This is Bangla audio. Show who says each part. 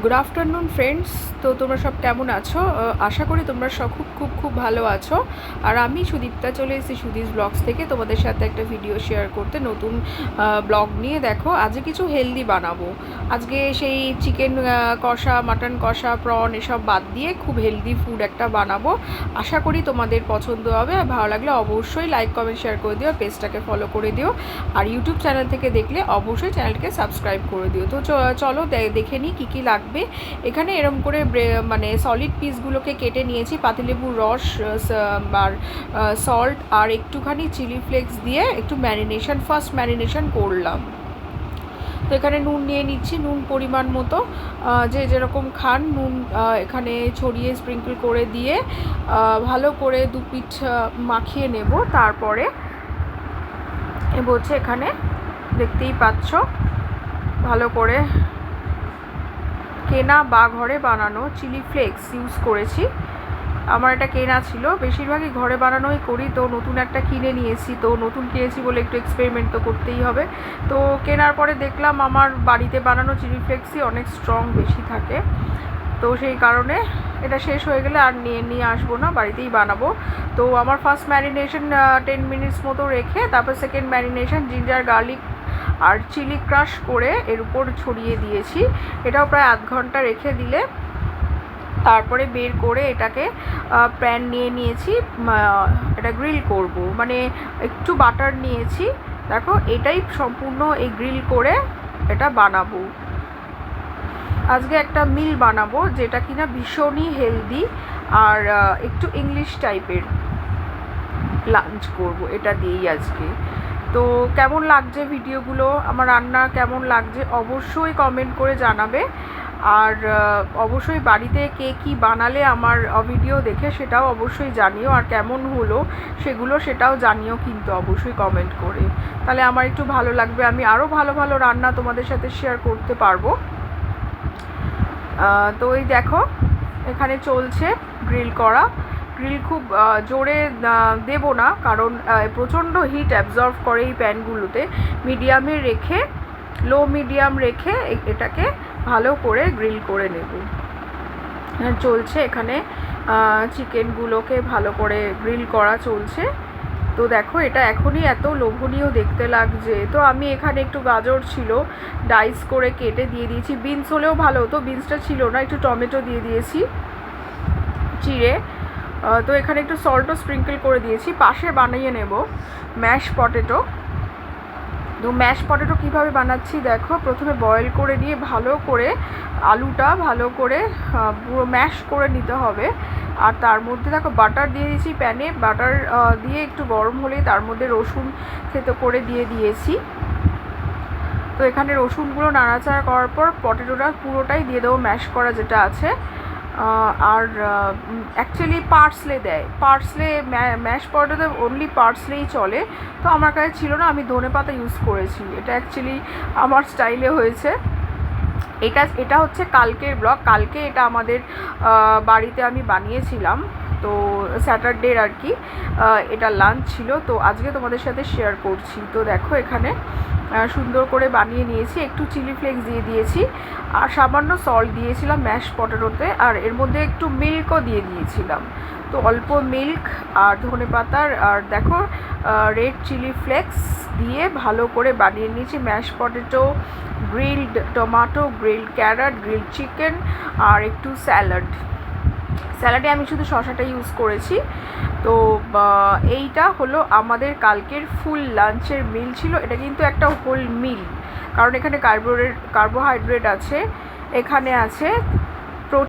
Speaker 1: Good afternoon friends. তো তোমরা সব কেমন আছো? আশা করি তোমরা সব খুব খুব খুব ভালো আছো। আর আমি সুদীপ্তা চলে এসেছি সুদীপ ব্লগস থেকে তোমাদের সাথে একটা ভিডিও শেয়ার করতে, নতুন ব্লগ নিয়ে। দেখো, আজকে কিছু হেলদি বানাবো। আজকে সেই চিকেন কষা, মাটন কষা, প্রন এসব বাদ দিয়ে খুব হেলদি ফুড একটা বানাবো। আশা করি তোমাদের পছন্দ হবে। আর ভালো লাগলে অবশ্যই লাইক কমেন্ট শেয়ার করে দিও, পেজটাকে ফলো করে দিও। আর ইউটিউব চ্যানেল থেকে দেখলে অবশ্যই চ্যানেলকে সাবস্ক্রাইব করে দিও। তো চলো দেখে নিই কী কী লাগবে। এখানে এরম করে মানে সলিড পিসগুলোকে কেটে নিয়েছি, পাতিলেবুর রস আর সল্ট আর একটুখানি চিলি ফ্লেক্স দিয়ে একটু ফার্স্ট ম্যারিনেশন করলাম। তো এখানে নুন নিয়ে নিচ্ছি, নুন পরিমাণ মতো, যে যেরকম খান নুন এখানে ছড়িয়ে স্প্রিঙ্কল করে দিয়ে ভালো করে দু পিঠ মাখিয়ে নেব। তারপরে বলছে এখানে দেখতেই পাচ্ছ ভালো করে কেনা বা ঘরে বানানো চিলি ফ্লেক্স ইউজ করেছি। আমার এটা কেনা ছিল, বেশিরভাগই ঘরে বানানোই করি। তো নতুন একটা কিনে নিয়েছি, তো নতুন কিনেছি বলে একটু এক্সপেরিমেন্ট তো করতেই হবে। তো কেনার পরে দেখলাম আমার বাড়িতে বানানো চিলি ফ্লেক্সই অনেক স্ট্রং বেশি থাকে। তো সেই কারণে এটা শেষ হয়ে গেলে আর নিয়ে আসবো না, বাড়িতেই বানাবো। তো আমার ফার্স্ট ম্যারিনেশন 10 মিনিটস মতো রেখে তারপর সেকেন্ড ম্যারিনেশন জিঞ্জার গার্লিক আর চিলি ক্রাশ করে এর উপর ছড়িয়ে দিয়েছি। এটাও প্রায় আধ ঘন্টা রেখে দিলে তারপরে বের করে এটাকে প্যান নিয়ে নিয়েছি, এটা গ্রিল করব। মানে একটু বাটার নিয়েছি, দেখো এটাই সম্পূর্ণ এই গ্রিল করে এটা বানাবো। আজকে একটা মিল বানাবো যেটা কিনা ভীষণই হেলদি আর একটু ইংলিশ টাইপের লাঞ্চ করব এটা দিয়েই আজকে। তো কেমন লাগছে ভিডিওগুলো, আমার রান্না কেমন লাগছে অবশ্যই কমেন্ট করে জানাবে। আর অবশ্যই বাড়িতে কে কী বানালে আমার ভিডিও দেখে সেটাও অবশ্যই জানিও, আর কেমন হলো সেটাও জানিও কিন্তু অবশ্যই কমেন্ট করে। তাহলে আমার একটু ভালো লাগবে, আমি আরও ভালো ভালো রান্না তোমাদের সাথে শেয়ার করতে পারবো। তো এই দেখো এখানে চলছে গ্রিল করা। গ্রিল খুব জোরে দেব না, কারণ প্রচণ্ড হিট অ্যাবজর্ব করে এই প্যানগুলোতে। লো মিডিয়াম রেখে এটাকে ভালো করে গ্রিল করে নেব। চলছে এখানে চিকেনগুলোকে ভালো করে গ্রিল করা চলছে। তো দেখো এটা এখনই এত লোভনীয় দেখতে লাগছে। তো আমি এখানে একটু গাজর ছিল ডাইস করে কেটে দিয়ে দিয়েছি, বিনস হলেও ভালো হতো, বিনসটা ছিল না, একটু টমেটো দিয়ে দিয়েছি চিড়ে। তো এখানে একটু সল্টও স্প্রিঙ্কল করে দিয়েছি। পাশে বানিয়ে নেব ম্যাশ পটেটো। তো ম্যাশ পটেটো কীভাবে বানাচ্ছি দেখো, প্রথমে বয়েল করে নিয়ে ভালো করে আলুটা ভালো করে পুরো ম্যাশ করে নিতে হবে। আর তার মধ্যে দেখো বাটার দিয়ে দিয়েছি প্যানে, বাটার দিয়ে একটু গরম হলেই তার মধ্যে রসুন থেতো করে দিয়ে দিয়েছি। তো এখানে রসুনগুলো নাড়াচাড়া করার পর পটেটোটা পুরোটাই দিয়ে দেবো, ম্যাশ করা যেটা আছে। আর অ্যাকচুয়ালি পার্সলে দেয়, পার্সলে ম্যাশ পটেটোতে অনলি পার্সলেই চলে। তো আমার কাছে ছিল না, আমি ধনেপাতা ইউজ করেছি। এটা অ্যাকচুয়ালি আমার স্টাইলে হয়েছে। এটা হচ্ছে কালকের ব্লগ, কালকে এটা আমাদের বাড়িতে আমি বানিয়েছিলাম। তো স্যাটারডের আর কি এটা লাঞ্চ ছিল, তো আজকে তোমাদের সাথে শেয়ার করছি। তো দেখো এখানে সুন্দর করে বানিয়ে নিয়েছি, একটু চিলি ফ্লেক্স দিয়ে দিয়েছি আর সামান্য সল্ট দিয়েছিলাম ম্যাশ পটেটোতে, আর এর মধ্যে একটু মিল্কও দিয়ে দিয়েছিলাম। তো অল্প মিল্ক আর ধনেপাতার আর দেখো রেড চিলি ফ্লেক্স দিয়ে ভালো করে বানিয়ে নিয়েছি mash potato, grilled tomato, grilled carrot, grilled chicken আর একটু স্যালাডে আমি শুধু শসাটা ইউজ করেছি। তো এইটা হলো আমাদের কালকের ফুল লাঞ্চের মিল ছিল। এটা কিন্তু একটা হোল মিল, কারণ এখানে কার্বোহাইড্রেট আছে, এখানে আছে